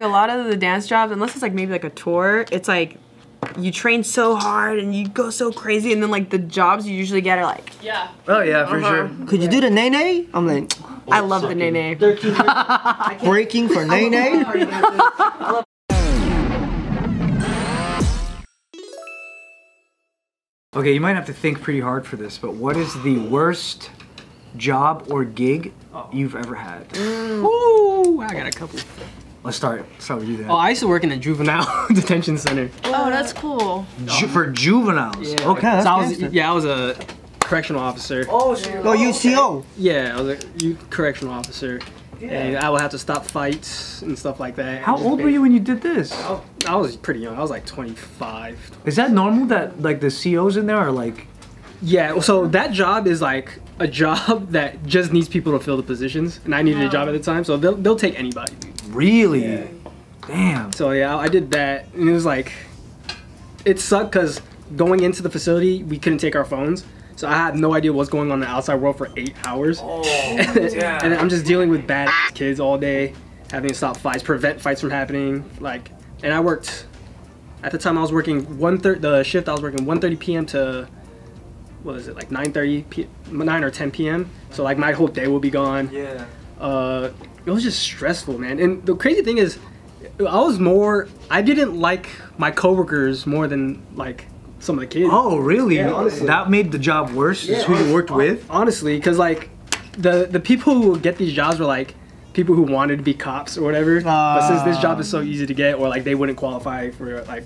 A lot of the dance jobs, unless it's like maybe like a tour, it's like you train so hard and you go so crazy, and then like the jobs you usually get are like Oh yeah, for sure. Could you do the nay-nay? I'm like, I love the nay-nay. breaking for nay-nay? Okay, you might have to think pretty hard for this, but what is the worst job or gig you've ever had? Ooh, I got a couple. Let's start with you then. Oh, I used to work in a juvenile detention center. Oh, that's cool. For juveniles. Yeah. Okay, So I was a correctional officer. Oh, UCO. Yeah, I was a youth correctional officer. And I would have to stop fights and stuff like that. How old were you when you did this? I was pretty young. I was like 25. Is that normal that like the COs in there are like? Yeah, so that job is like a job that just needs people to fill the positions, and I needed a job at the time, so they'll take anybody. Really? Yeah. Damn. So yeah, I did that, and it was like, it sucked because going into the facility, we couldn't take our phones. So I had no idea what's going on in the outside world for 8 hours. Oh, and I'm just dealing with bad kids all day, having to stop fights, prevent fights from happening. Like, and I worked, at the time I was working the shift I was working 1:30 p.m. to, what is it, like 9 or 10 p.m. So like my whole day will be gone. Yeah. It was just stressful, man. And the crazy thing is, I didn't like my coworkers more than like some of the kids. Oh, really? Yeah, honestly. That made the job worse? Yeah. Who you worked with? Honestly, because like the people who would get these jobs were like people who wanted to be cops or whatever. But since this job is so easy to get, or like they wouldn't qualify for like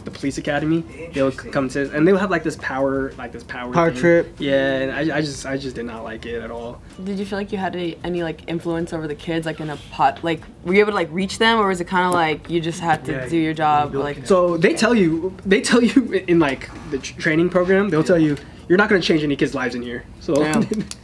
the police academy, they would come to, and they would have like this power thing. Trip. Yeah, and I just did not like it at all. Did you feel like you had any like influence over the kids, like in a pot? Like, were you able to like reach them, or was it kind of like you just had to do your job? Like, so they tell you in like the training program, they'll tell you you're not gonna change any kids' lives in here. So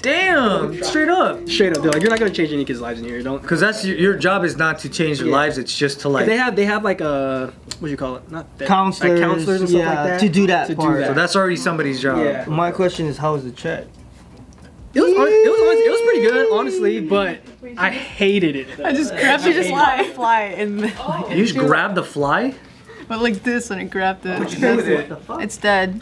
damn, straight up. They're like, you're not gonna change any kids' lives in here. Don't. Because that's your job is not to change their lives. It's just to like. They have like a, what do you call it? Not counselors. Like counselors and stuff like that. To do that part. So that's already somebody's job. Yeah. My question is, how was the check? It was pretty good, honestly, but I hated it. I just grabbed the fly and You just grabbed the fly? But like this, and I grabbed it. What'd you do with it? It's dead.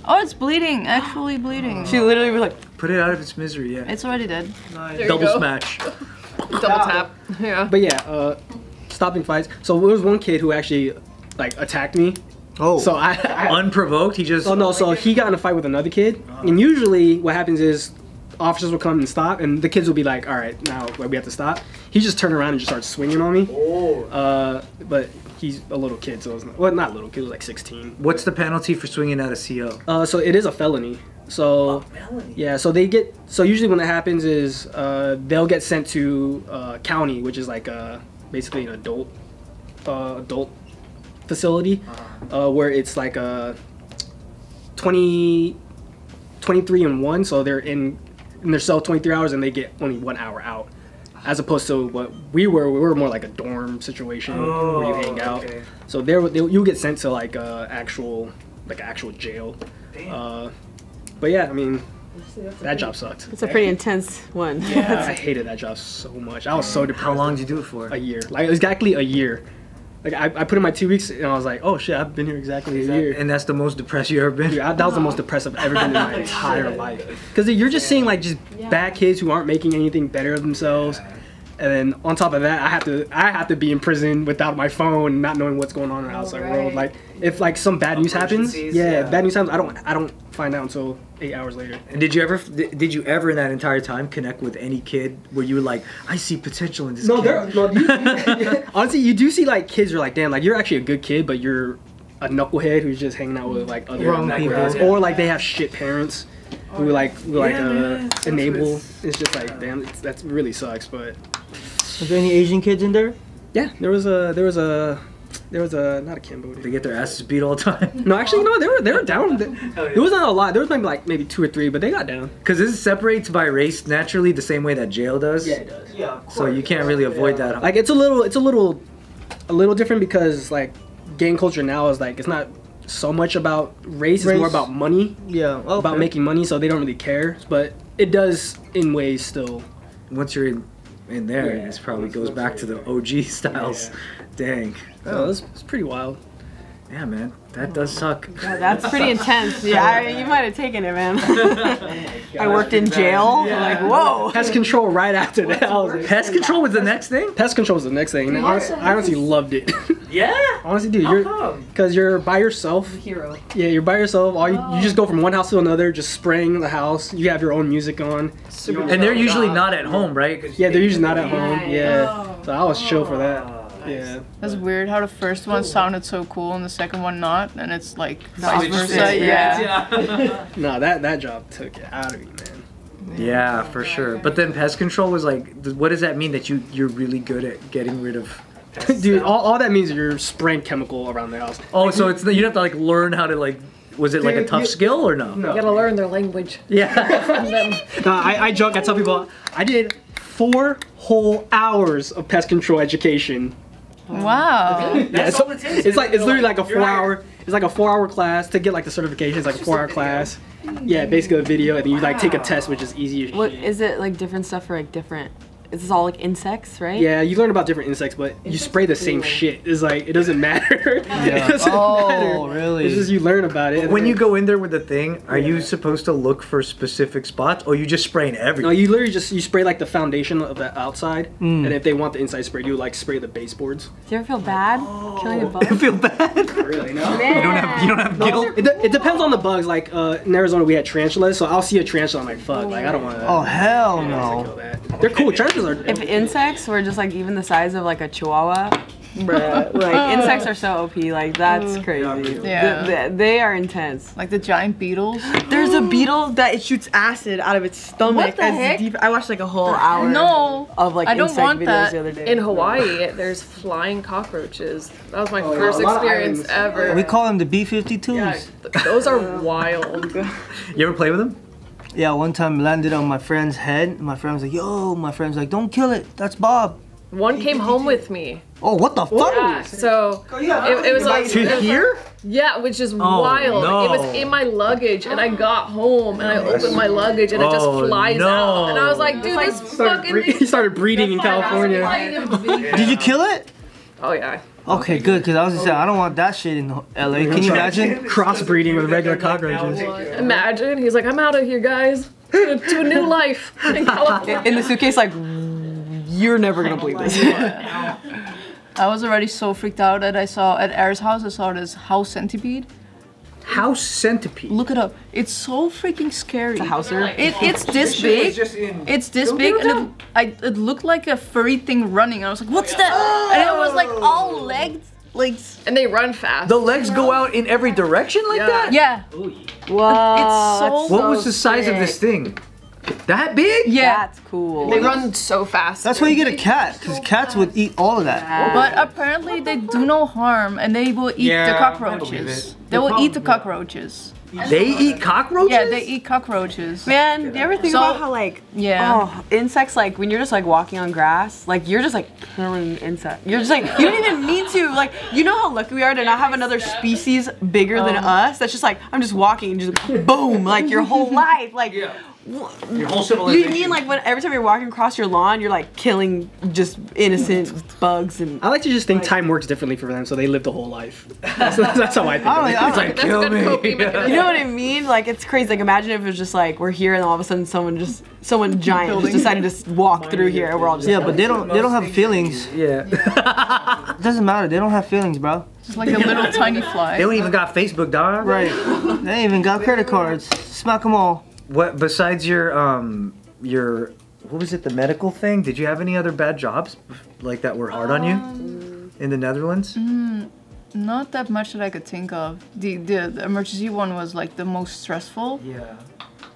Oh, it's bleeding. Actually bleeding. she literally was like, put it out of its misery. Yeah. It's already dead. Nice. Double smash. Double tap. Yeah. But yeah, stopping fights. So there was one kid who actually like attacked me. Oh. So I unprovoked. He just. Oh no. So he got in a fight with another kid, and usually what happens is officers will come and stop, and the kids will be like, "All right, now we have to stop." He just turned around and just started swinging on me. Oh. But he's a little kid, so it's not a little kid. He was like 16. What's the penalty for swinging at a CO? So it is a felony. So felony. Yeah. So they get. So usually when that happens is they'll get sent to county, which is like basically an adult facility, where it's like a 23 and 1, so they're in their cell 23 hours and they get only 1 hour out, as opposed to what we were more like a dorm situation where you hang out. Okay. So you'll get sent to like actual jail. But yeah, I mean, that job sucked. it's a pretty intense one. Yeah, I hated that job so much. I was so depressed. How long did you do it for? A year. Like exactly a year. Like I put in my 2 weeks and I was like, oh shit, I've been here exactly a year. And that's the most depressed you ever been? Dude, that was the most depressed I've ever been in my entire life. Because you're just seeing like just bad kids who aren't making anything better of themselves. And then on top of that, I have to be in prison without my phone, not knowing what's going on in the outside world. Like if like some bad news happens, bad news happens, I don't find out until 8 hours later. And did you ever in that entire time connect with any kid where you were like, I see potential in this kid? Honestly, you do see like kids who are like, damn, like you're actually a good kid, but you're a knucklehead who's just hanging out with like other people, or like they have shit parents who enable. It's just like, damn, that really sucks. But was there any Asian kids in there? Yeah, there was a not a Cambodian. They get their asses beat all the time. No, actually, no, they were down. There was not a lot. There was maybe 2 or 3, but they got down. Because this separates by race naturally, the same way that jail does. Yeah, it does. Yeah. So you can't really avoid that. Like it's a little different because like gang culture now is like it's not so much about race. It's more about money. Yeah. Okay. About making money, so they don't really care. But it does in ways still. Once you're in there. And it probably goes back to the OG styles. Dang. Oh, it's pretty wild. Yeah, man. That does suck. Yeah, that's pretty intense. Yeah, you might have taken it, man. I worked in jail. Like, whoa. Pest control right after that. I was like, Pest control was the next thing? pest control was the next thing. And I honestly loved it. Yeah? Honestly, dude, because you're by yourself. Hero. Yeah, you're by yourself. You just go from one house to another, just spraying the house. You have your own music on. And they're usually not at home, right? Yeah, they're usually not at home. Yeah. So I was chill for that. Yeah. That's weird how the first one sounded so cool and the second one not, and it's like vice Opposite. versa. Yeah. No, that job took it out of me, man. Yeah, for sure. But then pest control was like, what does that mean that you're really good at getting rid of? Dude, all that means is you're spraying chemical around the house. Oh, so it's you have to like learn how to like. Was it like a tough skill or no? You gotta learn their language. Yeah. No, I joke. I tell people I did 4 whole hours of pest control education. Wow. Yeah, it's literally like a 4-hour. It's like a 4-hour class to get like the certification. It's like a 4-hour class. Yeah, basically a video, and then you like take a test, which is easy as What shit. is it like different stuff for like different? Is this all like insects, right? Yeah, you learn about different insects, but you spray the same shit. It's like, it doesn't matter. Yeah. It doesn't Oh, matter. really? It's just you learn about it. When you go in there with the thing, are you supposed to look for specific spots, or you just spraying No, everything? you literally just, you spray like the foundation of the outside, and if they want the inside spray, you like spray the baseboards. Do you ever feel bad killing a bug? I feel bad. Really? No. You don't have guilt. It depends on the bugs. Like in Arizona, we had tarantulas, so I'll see a tarantula, I'm like, fuck, like I don't want to. Oh, hell kill no. that. They're cool. Tarantulas are. If insects were just like even the size of like a chihuahua, bruh, like insects are so OP, like that's crazy. Yeah. They are intense. Like the giant beetles. There's a beetle that it shoots acid out of its stomach. What the heck? I watched like a whole hour No. of like I don't insect want videos that. the other day. In Hawaii, there's flying cockroaches. That was my yeah, first a lot of experience islands. ever. We call them the B-52s. Yeah, those are wild. You ever play with them? Yeah, one time landed on my friend's head. My friend was like, yo, my friend's like, don't kill it. That's Bob. One came home with me. Oh, what the fuck? Yeah, so it was like To here? yeah, which is wild. no. It was in my luggage, and I got home and I opened my luggage, and it just Oh, flies no. out, and I was like, dude, this fucking He started breeding in California. Did you kill it? Oh yeah. Okay, good, because I was just saying, I don't want that shit in LA. Can you imagine? Crossbreeding with regular cockroaches. Imagine he's like, I'm out of here, guys, to a new life in California. In the suitcase, like you're never gonna believe this. I was already so freaked out that I saw at Air's house. I saw this house centipede. House centipede. Look it up. It's so freaking scary. a houser. It's this big. It's this big, and it looked like a furry thing running. I was like, "What's that?" And it was like all legs, like And they run fast. The legs go out in every direction like that? yeah. Wow. It's so. What was the size of this thing? That big? Yeah. That's cool. They run so fast. That's why you get a cat, because cats would eat all of that. But apparently they do no harm, and they will eat the I believe cockroaches. it. They will eat the cockroaches. They eat cockroaches? Yeah, they eat cockroaches. Man, do you ever think So- about how like insects, like when you're just like walking on grass, like you're just like killing insects. You're just like you don't even mean to. Like you know how lucky we are to not have another species bigger than us. That's just like I'm just walking and just boom, like your whole life, like. Your whole You civilization. mean like when every time you're walking across your lawn, you're like killing just innocent bugs and. I like to just think time works differently for them, so they lived a whole life. That's how I think. of it. I don't like, That's kill a good me. coping mechanism. You know what I mean? Like it's crazy. Like imagine if it was just like we're here and all of a sudden someone giant just decided to walk through here and we're all just. Yeah, but they don't have feelings. Yeah. It doesn't matter. They don't have feelings, bro. Just like a little tiny They fly. don't even got Facebook, dog. Right. They ain't even got credit cards. Smack them all. What besides your what was it, the medical thing? Did you have any other bad jobs like that were hard on you in the Netherlands? Not that much that I could think of. The emergency one was like the most stressful. Yeah.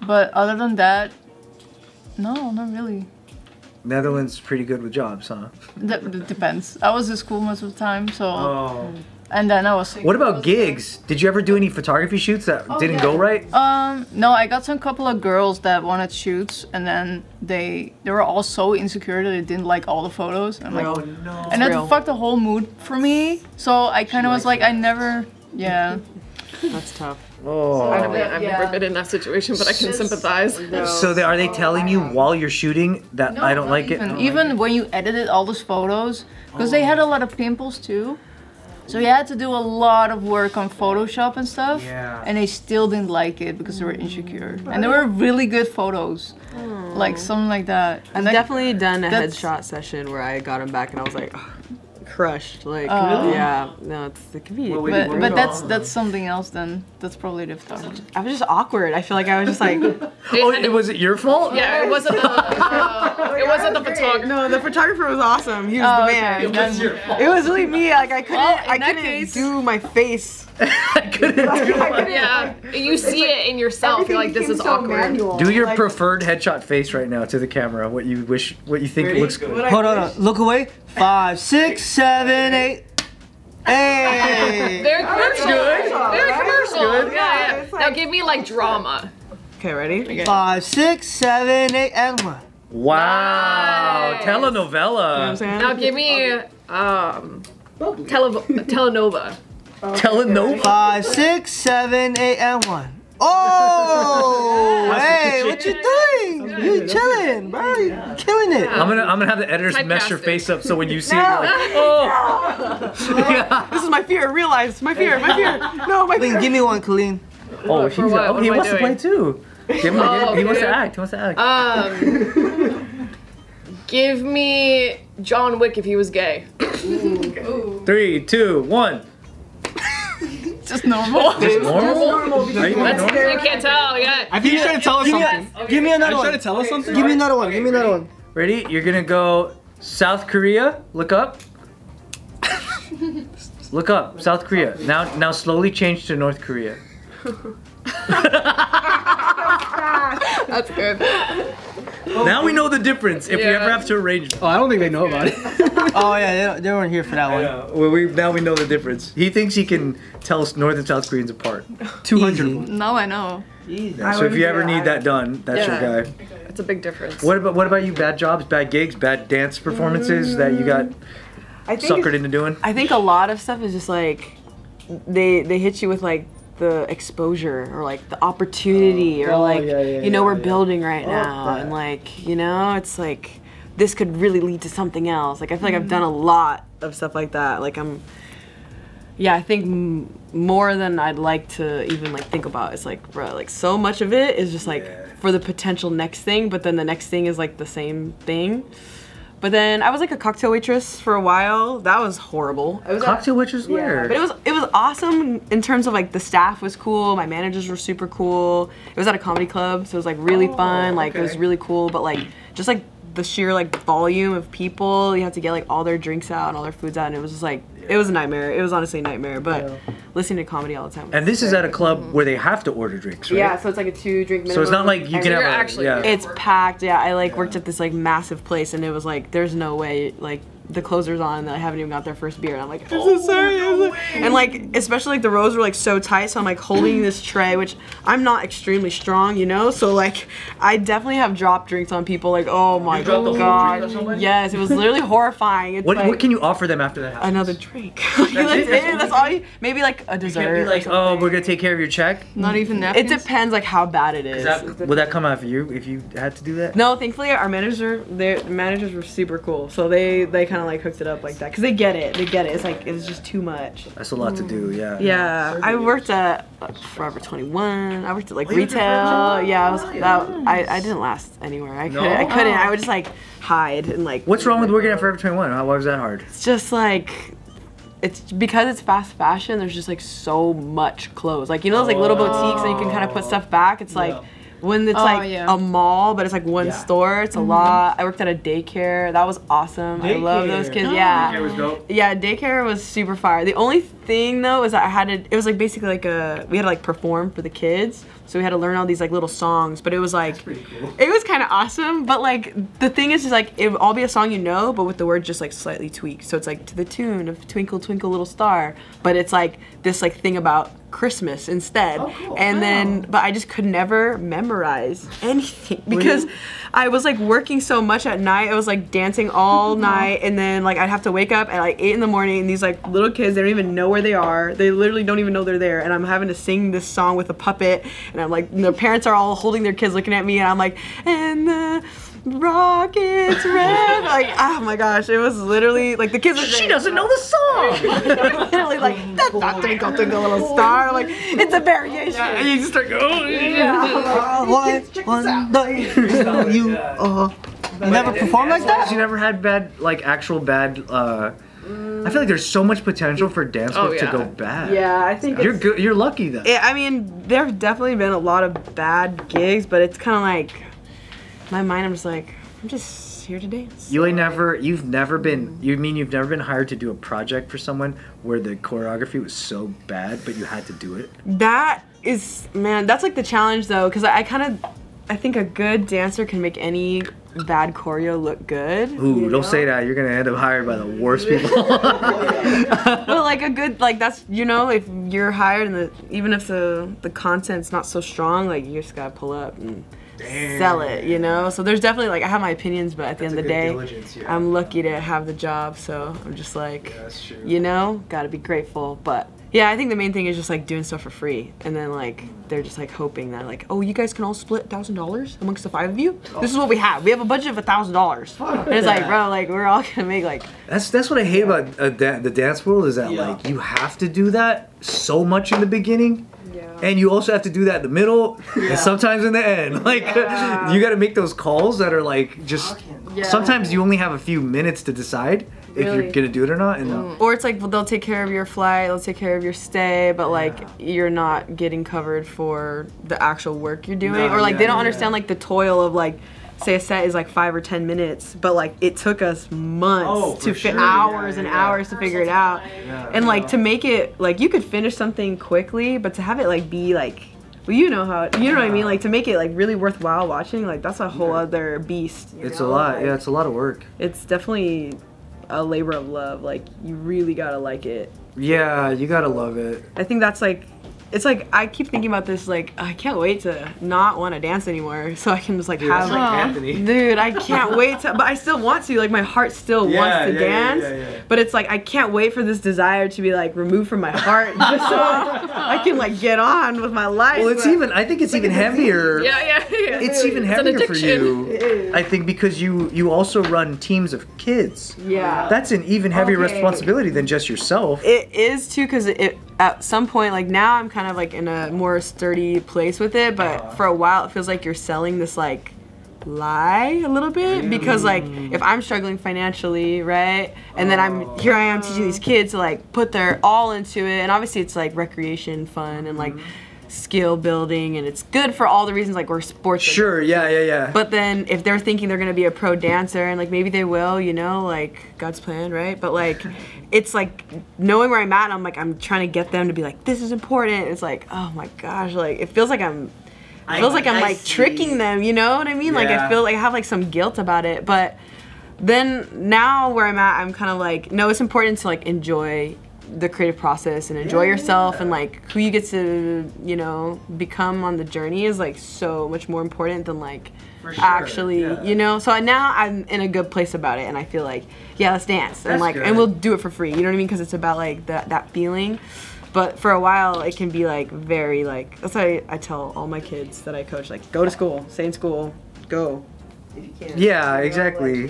But other than that, no, not really. Netherlands is pretty good with jobs, huh? That depends. I was in school most of the time, so Oh. and then I was. What about gigs? Did you ever do any photography shoots that didn't go right? No, I got some couple of girls that wanted shoots, and then they were all so insecure that they didn't like all the photos. I'm like, no. and that real. fucked the whole mood for me. So I kind of was like, I never, yeah. That's tough. Oh. I mean, I've never been in that situation, but I can sympathize. So are they telling you while you're shooting that I don't like it? Even when you edited all those photos, because they had a lot of pimples too. So you had to do a lot of work on Photoshop and stuff. Yeah. And they still didn't like it because they were insecure. And they were really good photos. Like something like that. I've definitely done a headshot session where I got him back and I was like, crushed. Like, yeah, no, it can be. But that's something else then. That's probably different. I was just awkward. I feel like I was just like. Was it your fault? Yeah, it wasn't the photographer. No, the photographer was awesome. He was the man. It was your fault. It was really me. Like I couldn't. I that couldn't case- do my face. Yeah, you see it in yourself. You're like, this is awkward. Do your preferred headshot face right now to the camera. What you think looks good. Hold on. Look away. 5, 6, 7, 8. Hey. Very commercial. Very commercial. Yeah. Now give me like drama. Okay, ready? 5, 6, 7, 8, and 1. Wow, Nice. telenovela. Now give me telenova. Telenova. 5, 6, 7, 8, and 1. Oh, hey, what you doing? You chilling, bro? You killing it. I'm gonna have the editors mess your Typecasted. face up so when you see it, you're like, oh. Yeah. This is my fear. Realize my fear. My fear. No, my fear. Kalyne, give me one, Kalyne. Oh, he's what? What he am I wants to play doing? too. Give him, he wants to act. He wants to act. Give me John Wick if he was gay. 3, 2, 1. Just normal. Just normal? Are you normal? You can't tell. Yeah. I think he's trying to tell us something. Give me Are another you one. trying to tell us something? Give me another one. Give me another one. Ready? You're gonna go South Korea. Look up. Look up. South Korea. Now slowly change to North Korea. That's good. Now we know the difference if we Yeah. ever have to arrange. Oh, I don't think they know about it. Oh yeah, they weren't here for that one. Well, now we know the difference. He thinks he can tell North and South Koreans apart. 200. Now I know. Yeah, so if you ever need that done, that's your guy. It's a big difference. What about you? Bad jobs, bad gigs, bad dance performances that you got I think suckered into doing? I think a lot of stuff is just like they hit you with like the exposure or like the opportunity or like we're building right now and like it's like this could really lead to something else. Like I feel like I've done a lot of stuff like that. Like I think more than I'd like to even like think about. It's like, bro, like so much of it is just like for the potential next thing, but then the next thing is like the same thing. But then I was like a cocktail waitress for a while. That was horrible. It was Cocktail waitress where? but it was awesome in terms of like the staff was cool, my managers were super cool. It was at a comedy club, so it was like really fun. Like it was really cool, but like just like the sheer like volume of people, you have to get like all their drinks out and all their foods out, and it was just like it was a nightmare. It was honestly a nightmare, but listening to comedy all the time. And this is at a club where they have to order drinks, right? Yeah, so it's like a 2-drink minimum. So it's not like you can And have a, it's packed. Yeah, I like worked at this like massive place, and it was like there's no way like the closer's on and I haven't even got their first beer, and I'm like, I'm so sorry. And like especially like the rows were like so tight, so I'm like holding this tray, which I'm not extremely strong, so like I definitely have dropped drinks on people. Like, oh my god, yes, it was literally horrifying. It's what can you offer them after that? Another drink. That's it. That's all. Maybe like a dessert. Can't be like, oh, we're gonna take care of your check. Not even It napkins. depends like how bad it is. Would that come out for you if you had to do that? No, thankfully our managers were super cool. So they kind of like hooked it up like that because they get it. It's like it's just too much. That's a lot to do, yeah. Yeah, I worked at Forever 21. I worked at like retail. Yeah, I didn't last anywhere. I couldn't. I would just like hide and like. What's wrong with working at Forever 21? Why was that hard? It's just like. It's because it's fast fashion. There's just like so much clothes. Like those like little boutiques and you can kind of put stuff back. It's like. When it's a mall, but it's like one store, it's a lot. I worked at a daycare. That was awesome. I love those kids. Yeah. Daycare was dope. Yeah, daycare was super fire. The only thing though is that it was like basically like we had to like perform for the kids. So we had to learn all these like little songs, but it was like, it was kind of awesome. But like the thing is like it would all be a song but with the word just like slightly tweaked. So it's like to the tune of Twinkle Twinkle Little Star, but it's like this like thing about Christmas instead. And then, but I just could never memorize anything because I was like working so much at night. I was like dancing all night, and then like I'd have to wake up at like 8 in the morning, and these like little kids, they don't even know where where they are. They literally don't even know they're there. And I'm having to sing this song with a puppet. And I'm like, their parents are all holding their kids looking at me. And I'm like, and the rockets red. Like, oh my gosh. It was literally like the kids are She doesn't know the song. literally like, twinkle, twinkle, little star. Like, it's a variation. And you just start going. One day you never performed like that? You never had bad, like actual bad. I feel like there's so much potential for dance work to go bad. Yeah, I think you're good. You're lucky though. I mean, there have definitely been a lot of bad gigs, but it's kind of like my mind. I'm just like, I'm just here to dance. You've never been hired to do a project for someone where the choreography was so bad, but you had to do it? That is, man, that's like the challenge though, because I think a good dancer can make any bad choreo look good. Ooh, don't say that. You're gonna end up hired by the worst people. Well, like a good, like that's, you know, if you're hired and even if the content's not so strong, like you just gotta pull up and sell it, you know? So there's definitely, like, I have my opinions, but at the end of the day, I'm lucky to have the job, so I'm just like, you know, gotta be grateful. But yeah, I think the main thing is just like doing stuff for free, and then like they're just like hoping that like, oh, you guys can all split $1,000 amongst the 5 of you. This is what we have. We have a budget of $1,000. And it's like, bro, like we're all gonna make like. That's what I hate about the dance world is that like you have to do that so much in the beginning. And you also have to do that in the middle and sometimes in the end. Like, you got to make those calls that are like just. Sometimes you only have a few minutes to decide if you're gonna do it or not. And or it's like, well, they'll take care of your flight, they'll take care of your stay, but like you're not getting covered for the actual work you're doing, or like they don't understand like the toil of like. Say a set is like 5 or 10 minutes, but like it took us months to fit hours and hours to figure it out. And like to make it, like you could finish something quickly, but to have it like be like, well, you know what I mean? Like to make it like really worthwhile watching, like that's a whole other beast. It's a lot, it's a lot of work. It's definitely a labor of love. Like you really gotta like it. Yeah, you gotta love it. I think that's like, it's like I keep thinking about this, like I can't wait to not want to dance anymore, so I can just like have like Anthony. Dude, I can't wait to, but I still want to, like my heart still wants to dance, but it's like I can't wait for this desire to be like removed from my heart just so I can like get on with my life. Well, it's even, I think it's even heavier. It's even heavier for you. I think because you also run teams of kids. That's an even heavier responsibility than just yourself. It is too, because at some point, like now I'm kind of like in a more sturdy place with it, but for a while it feels like you're selling this like lie a little bit, because like if I'm struggling financially, right, and then here I am teaching these kids to like put their all into it, and obviously it's like recreation, fun, and like skill building, and it's good for all the reasons like we're sports. Sure, yeah. But then if they're thinking they're gonna be a pro dancer, and like maybe they will, you know, like God's plan, right? But like it's like knowing where I'm at, I'm like I'm trying to get them to be like, this is important. It's like, oh my gosh, like it feels like I'm like tricking them, you know what I mean? Like I feel like I have like some guilt about it. But then now where I'm at, I'm kind of like, no, it's important to like enjoy the creative process and enjoy yourself, and like who you get to, you know, become on the journey is like so much more important than like actually, you know. So now I'm in a good place about it, and I feel like, yeah, let's dance, and like, and we'll do it for free, you know what I mean? Because it's about like that feeling. But for a while, it can be like very like, that's why I tell all my kids that I coach, like, go to school, stay in school, go if you can. Yeah, exactly.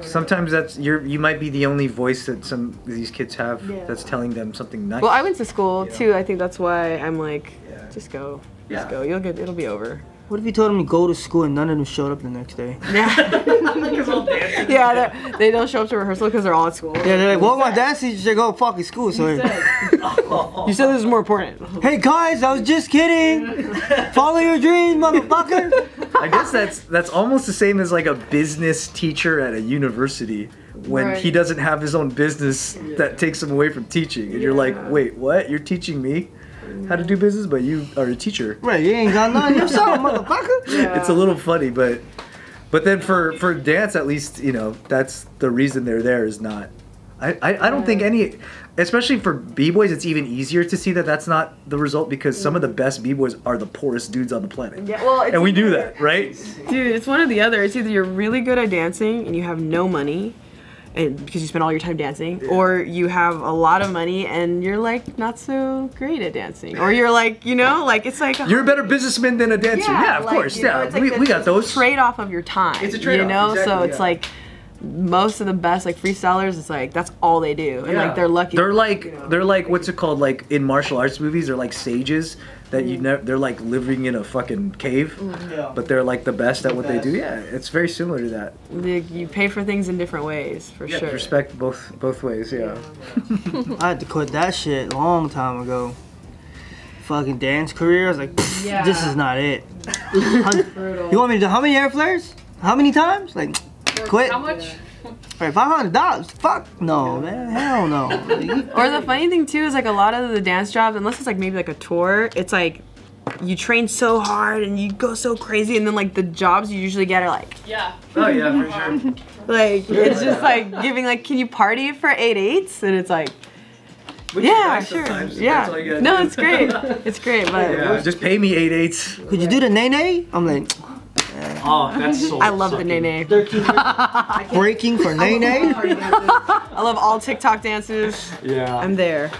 Sometimes that's you might be the only voice that some of these kids have that's telling them something nice. Well, I went to school too. I think that's why I'm like, just go, just go. It'll be over. What if you told them to go to school and none of them showed up the next day? They don't show up to rehearsal because they're all at school. Yeah, they're like, well, my dance teacher said go fucking school. So you said this is more important. Hey guys, I was just kidding. Follow your dreams, motherfucker. I guess that's almost the same as like a business teacher at a university when he doesn't have his own business that takes him away from teaching, and you're like, wait, what? You're teaching me how to do business, but you are a teacher. Right, you ain't got none yourself, motherfucker. It's a little funny, but then for dance, at least, you know, that's the reason they're there is not. I don't think any, especially for b-boys, it's even easier to see that that's not the result, because some of the best b-boys are the poorest dudes on the planet. Yeah, well, and we do that, right? Dude, it's one or the other. It's either you're really good at dancing and you have no money, and because you spend all your time dancing, or you have a lot of money and you're like not so great at dancing, or you're like, you know, like it's like You're a better businessman than a dancer. Yeah, of like, course. you know, Yeah, it's like we got those. Trade-off of your time. It's a trade-off, you know. exactly, So it's yeah. like most of the best like freestylers, it's like that's all they do, and like they're lucky. They're like what's it called? Like in martial arts movies, they're like sages that you never. They're like living in a fucking cave, but they're like the best at what they do. Yeah, it's very similar to that. You pay for things in different ways, for sure. Respect both ways. Yeah. I had to quit that shit a long time ago. Fucking dance career, I was like, this is not it. You want me to do how many air flares? How many times? Like, quit. How much? Right, $500. Fuck no, man. Hell no. Or the funny thing too is like a lot of the dance jobs, unless it's like maybe like a tour, it's like you train so hard and you go so crazy, and then like the jobs you usually get are like Oh yeah, for sure. like it's just like giving like, can you party for 8/8? And it's like Which is yeah, nice sure, sometimes. yeah. That's all you gotta No, do. it's great. It's great, but Yeah, just pay me 8/8. Could you do the nay-nay? I'm like, Oh, that's so I love the sucking. nene. breaking for nay-nay? I love all TikTok dances. Yeah. I'm there.